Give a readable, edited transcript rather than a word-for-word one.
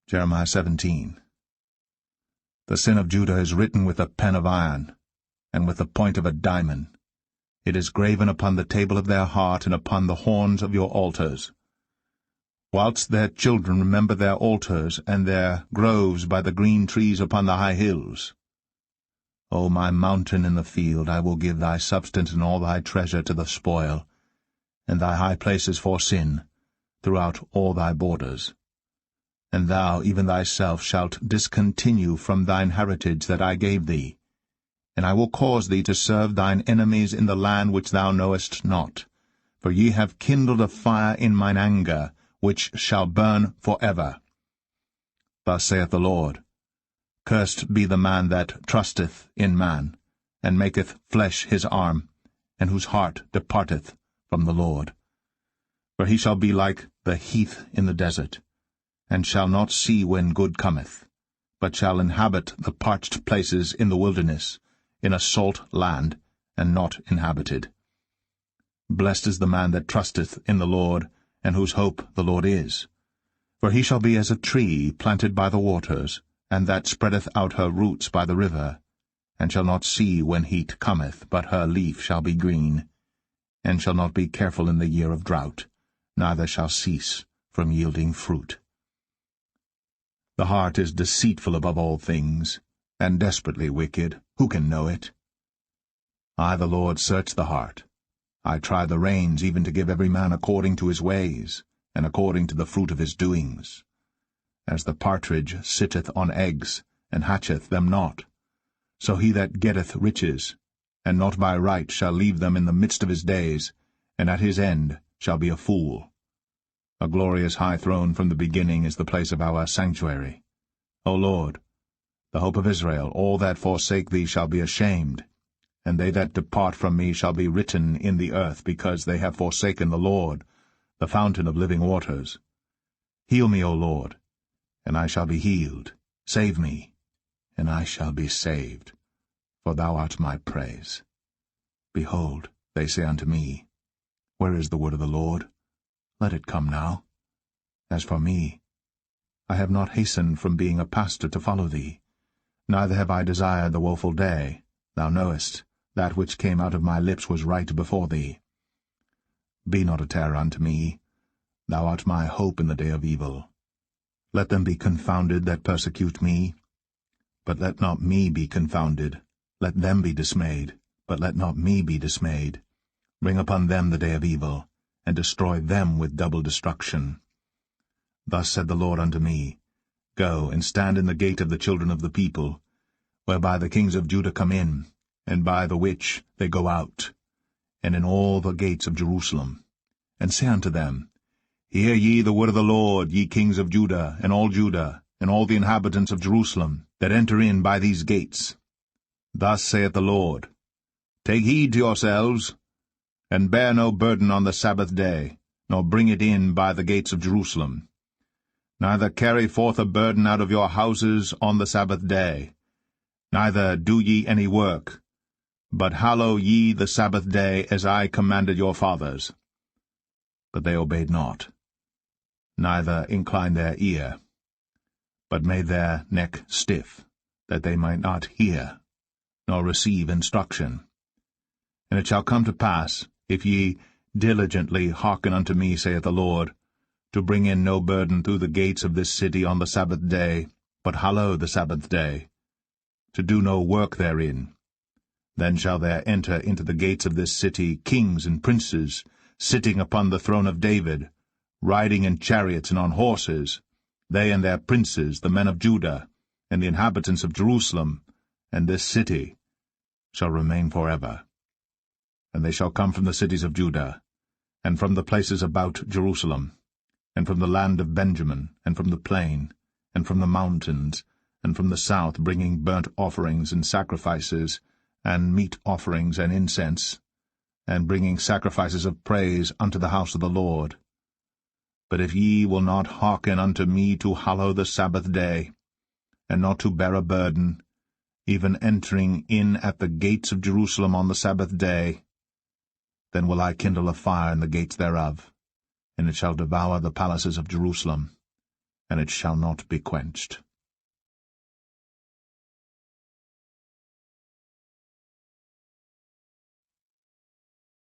Jeremiah 17. The sin of Judah is written with a pen of iron, and with the point of a diamond. It is graven upon the table of their heart, and upon the horns of your altars. Whilst their children remember their altars, and their groves by the green trees upon the high hills. O my mountain in the field, I will give thy substance and all thy treasure to the spoil, and thy high places for sin, throughout all thy borders. And thou, even thyself, shalt discontinue from thine heritage that I gave thee. And I will cause thee to serve thine enemies in the land which thou knowest not. For ye have kindled a fire in mine anger, which shall burn for ever. Thus saith the Lord, Cursed be the man that trusteth in man, and maketh flesh his arm, and whose heart departeth from the Lord. For he shall be like the heath in the desert, and shall not see when good cometh, but shall inhabit the parched places in the wilderness, in a salt land, and not inhabited. Blessed is the man that trusteth in the Lord, and whose hope the Lord is. For he shall be as a tree planted by the waters, and that spreadeth out her roots by the river, and shall not see when heat cometh, but her leaf shall be green, and shall not be careful in the year of drought, neither shall cease from yielding fruit. The heart is deceitful above all things, and desperately wicked. Who can know it? I, the Lord, search the heart. I try the reins, even to give every man according to his ways, and according to the fruit of his doings. As the partridge sitteth on eggs, and hatcheth them not, so he that getteth riches, and not by right, shall leave them in the midst of his days, and at his end shall be a fool. A glorious high throne from the beginning is the place of our sanctuary. O Lord, the hope of Israel, all that forsake thee shall be ashamed, and they that depart from me shall be written in the earth, because they have forsaken the Lord, the fountain of living waters. Heal me, O Lord, and I shall be healed. Save me, and I shall be saved, for thou art my praise. Behold, they say unto me, Where is the word of the Lord? Let it come now. As for me, I have not hastened from being a pastor to follow thee, neither have I desired the woeful day. Thou knowest, that which came out of my lips was right before thee. Be not a terror unto me. Thou art my hope in the day of evil. Let them be confounded that persecute me. But let not me be confounded. Let them be dismayed, but let not me be dismayed. Bring upon them the day of evil, and destroy them with double destruction. Thus said the Lord unto me, Go, and stand in the gate of the children of the people, whereby the kings of Judah come in, and by the which they go out, and in all the gates of Jerusalem. And say unto them, Hear ye the word of the Lord, ye kings of Judah, and all the inhabitants of Jerusalem, that enter in by these gates. Thus saith the Lord, Take heed to yourselves, and bear no burden on the Sabbath day, nor bring it in by the gates of Jerusalem. Neither carry forth a burden out of your houses on the Sabbath day, neither do ye any work, but hallow ye the Sabbath day as I commanded your fathers. But they obeyed not, neither inclined their ear, but made their neck stiff, that they might not hear, nor receive instruction. And it shall come to pass, if ye diligently hearken unto me, saith the Lord, to bring in no burden through the gates of this city on the Sabbath day, but hallow the Sabbath day, to do no work therein, then shall there enter into the gates of this city kings and princes, sitting upon the throne of David, riding in chariots and on horses, they and their princes, the men of Judah, and the inhabitants of Jerusalem, and this city shall remain forever. And they shall come from the cities of Judah, and from the places about Jerusalem, and from the land of Benjamin, and from the plain, and from the mountains, and from the south, bringing burnt offerings and sacrifices, and meat offerings and incense, and bringing sacrifices of praise unto the house of the Lord. But if ye will not hearken unto me to hallow the Sabbath day, and not to bear a burden, even entering in at the gates of Jerusalem on the Sabbath day, then will I kindle a fire in the gates thereof, and it shall devour the palaces of Jerusalem, and it shall not be quenched.